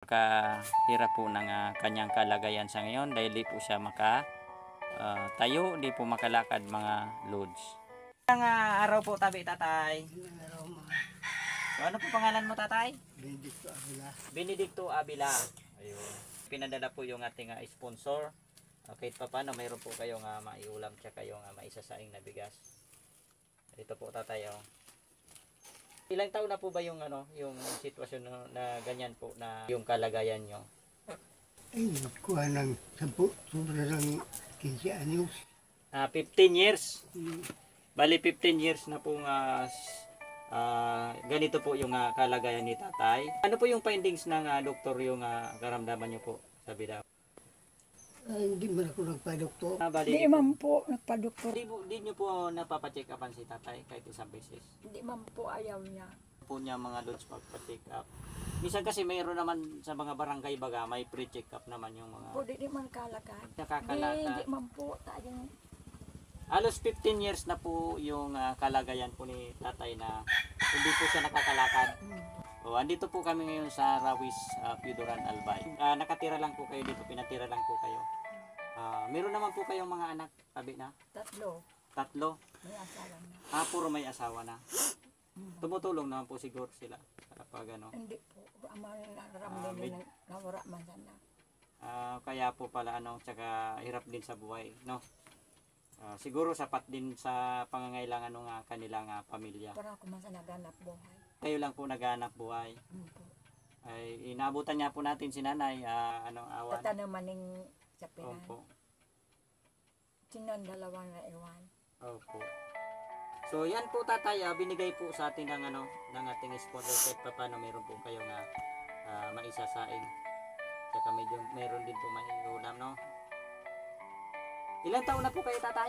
Hirap po ng kanyang kalagayan sa ngayon dahil di po siya tayo, di po makalakad mga lods. Ang araw po tabi tatay. So, ano po pangalan mo tatay? Benedicto Avila. Benedicto Avila. Ayun. Pinadala po yung ating sponsor. Kahit pa paano mayroon po kayong maiulam tsaka yung maisasaing na bigas. Ito po tatay. Ilang taon na po ba yung yung sitwasyon na ganyan po na yung kalagayan nyo? Ay, kuha ng 10, sobra ng 15 anyos. 15 years. Bali 15 years na pong ganito po yung kalagayan ni tatay. Ano po yung findings ng doktor yung karamdaman nyo po? Sabi daw. Ay, hindi man ako nagpa-doktor. Hindi man po nagpa-doktor. Di nyo po napapacheck upan si tatay kahit isang beses? Hindi man po ayaw niya. Po niya mga lods magpa-check up. Minsan kasi mayroon naman sa mga barangay baga, may pre-check up naman yung mga... Po, di man kalakad. Nakakalakad. Hindi man po tayong... Halos 15 years na po yung kalagayan po ni tatay na hindi po siya nakakalakad. Andito po kami ngayon sa Rawis, Piudoran, Albay. Nakatira lang po kayo dito, pinatira lang po kayo. Meron naman po kayong mga anak, tabi na? 3. 3? May asawa na. Puro may asawa na. Tumutulong naman po siguro sila pag Hindi po. Ang nararamdaman din nawara man sana. Kaya po pala tsaka hirap din sa buhay, no? Siguro sapat din sa pangangailangan ng kanilang pamilya. Para ako man sa naganap buhay. Kayo lang po naghanap buhay. Ay inaabutan niya po natin si nanay, awan. Tatanaman ng sapinan. Opo. Sinan dalawang na iwan. Opo. So yan po tatay, binigay po sa atin ng ating sponsor kahit pa paano meron po kayong maisasaing. Saka medyo meron din po maiulam, no? Ilang taon na po kayo tatay?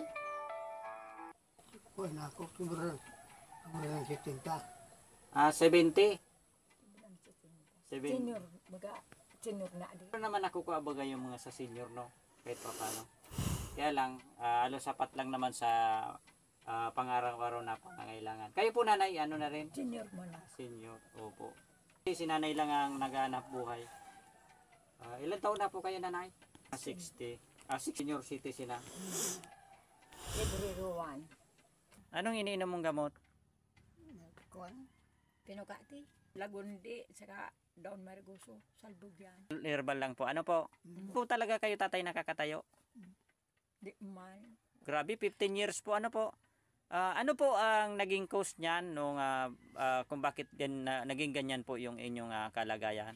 Kuha na ako, sobra ng 70. 70. 70. Senior, baga, senior na din. Pero naman ako baga yung mga sa senior, no? Kahit pa paano. Kaya lang, halos sapat lang naman sa pang-araw-araw na pangangailangan. Kayo po nanay, na rin? Senior mo na. Senior, opo. Si nanay lang ang naghahanap buhay. Ilang taon na po kayo nanay? 60. Senior citizen na. Everyone. Anong iniinom mong gamot? Kuha. Pinukati. Lagundi, saka Daon Marigoso, salbog yan. Herbal lang po. Ano po? Po talaga kayo tatay nakakatayo? Di man. Grabe, 15 years po. Ano po? Ano po ang naging cause niyan nung kung bakit naging ganyan po yung inyong kalagayan?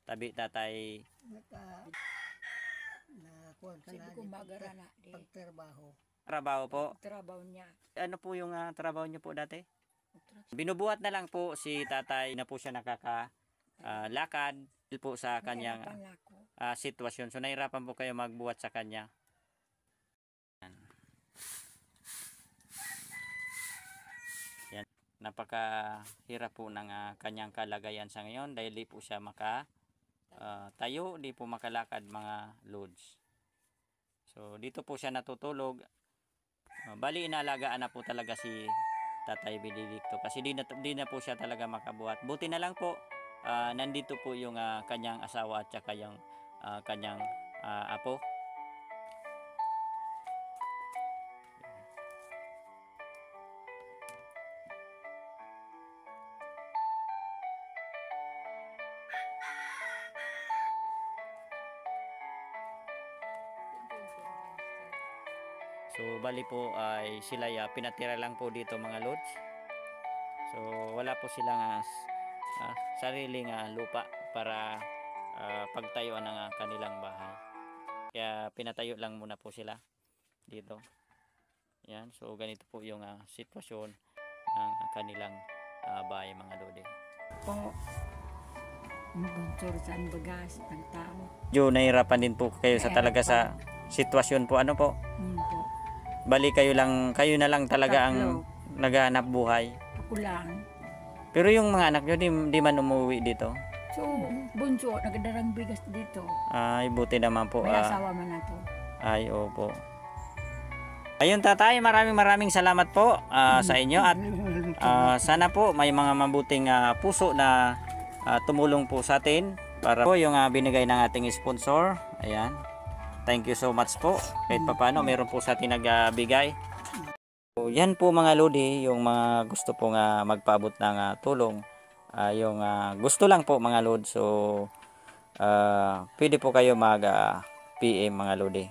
Tabi tatay. Kuha ka Sabi ko magara na di. pagtrabaho. Trabaho po. Trabaho niya. Ano po yung trabaho niyo po dati? Binubuhat na lang po si tatay na po siya nakakalakad po sa kanyang sitwasyon. So nahirapan po kayo magbuhat sa kanya. Yan. Napakahirap po ng kanyang kalagayan sa ngayon dahil di po siya tayo, di po makalakad mga loads. So dito po siya natutulog. Bali inaalagaan na po talaga si Tatay Benedicto kasi di na po siya talaga makabuhat. Buti na lang po nandito po yung kanyang asawa at saka yung kanyang apo. So bali po ay sila pinatira lang po dito mga lods. So wala po silang sariling lupa para pagtayuan ng kanilang bahay. Kaya pinatayo lang muna po sila dito. Yan, so ganito po yung sitwasyon ng kanilang bahay mga lodi. Po, sponsor sa bagas ng tao. Jo, nahirapan din po kayo sa talaga sa sitwasyon po po. Po. Bali kayo na lang talaga ang naghahanap buhay. Ako lang. Pero yung mga anak nyo di man umuwi dito. So, bunso, nagdarang bigas dito. Ay, buti naman po. May asawa man na to. Ay, opo. Ayun tatay, maraming salamat po sa inyo at sana po may mga mabuting puso na tumulong po sa atin Para po yung binigay ng ating sponsor. Ayan. Thank you so much po. Kahit papaano, meron po sa atin nagbigay. So, yan po mga lodi, yung mga gusto pong magpaabot ng tulong. Yung gusto lang po mga lodi. So, pwede po kayo mag-PM mga lodi.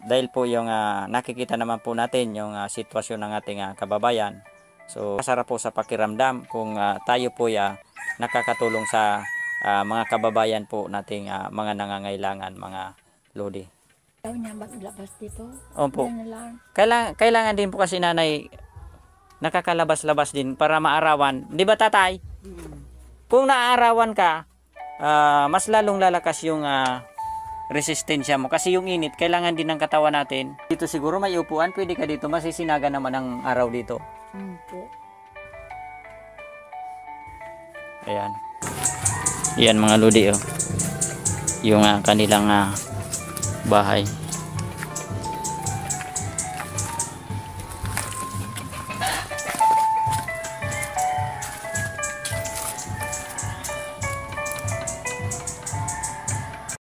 Dahil po yung nakikita naman po natin yung sitwasyon ng ating kababayan. So, masarap po sa pakiramdam kung tayo po nakakatulong sa mga kababayan po nating mga nangangailangan mga lodi. Daw niya maglabas dito. Opo. Yan na lang. Kailangan din po kasi nanay nakakalabas-labas din para maarawan. Di ba tatay? Kung naaarawan ka, mas lalong lalakas yung resistensya mo. Kasi yung init, kailangan din ng katawan natin. Dito siguro may upuan, pwede ka dito. Masisinaga naman ang araw dito. Po. Ayan. Yan mga lodi, oh. Yung kanilang bahay.